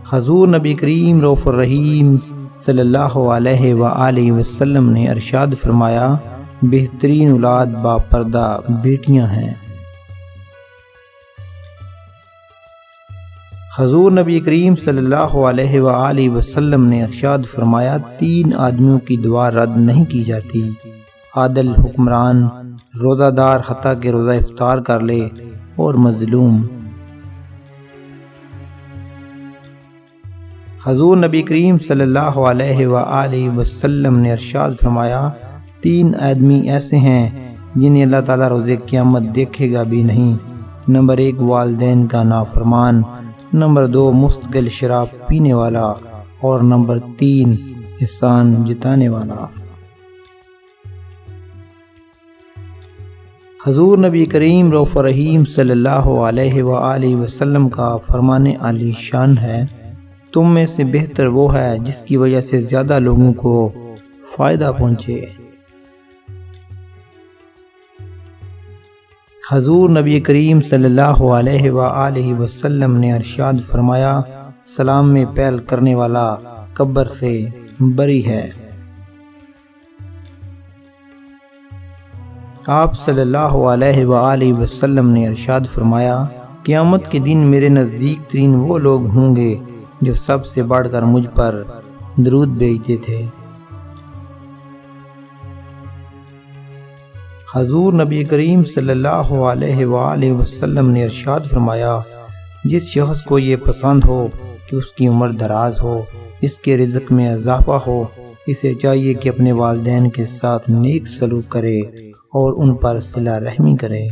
حضور نبی کریم رؤوف الرحیم صلی اللہ علیہ وآلہ وسلم نے ارشاد فرمایا، بہترین اولاد با پردہ بیٹیاں ہیں۔ حضور نبی کریم صلی اللہ علیہ وآلہ وسلم نے ارشاد فرمایا، 3 آدمیوں کی دعا رد نہیں کی جاتی، عادل حکمران، روزہ دار حتیٰ کہ روزہ افطار کر لے، اور مظلوم۔ حضور نبی کریم صلی اللہ علیہ وآلہ وسلم نے ارشاد فرمایا، 3 آدمی ایسے ہیں جنہیں اللہ تعالیٰ روز قیامت دیکھے گا بھی نہیں۔ نمبر 1 والدین کا نافرمان، نمبر 2 مستقل شراب پینے والا، اور نمبر 3 احسان جتانے والا۔ حضور نبی کریم رؤوف الرحیم صلی اللہ علیہ وآلہ وسلم کا فرمان عالی شان ہے، تم میں سے بہتر وہ ہے جس کی وجہ سے زیادہ لوگوں کو فائدہ پہنچے۔ حضور نبی کریم صلی اللہ علیہ وآلہ وسلم نے ارشاد فرمایا، سلام میں پہل کرنے والا قبر سے بری ہے۔ آپ صلی اللہ علیہ وآلہ وسلم نے ارشاد فرمایا، قیامت کے دن میرے نزدیک 3 وہ لوگ ہوں گے جو سب سے بڑھ کر مجھ پر درود بھیجتے تھے۔ حضور نبی کریم صلی اللہ علیہ وآلہ وسلم نے ارشاد فرمایا، جس شخص کو یہ پسند ہو کہ اس کی عمر دراز ہو، اس کے رزق میں اضافہ ہو، اسے چاہیے کہ اپنے والدین کے ساتھ نیک سلوک کرے اور ان پر صلہ رحمی کرے۔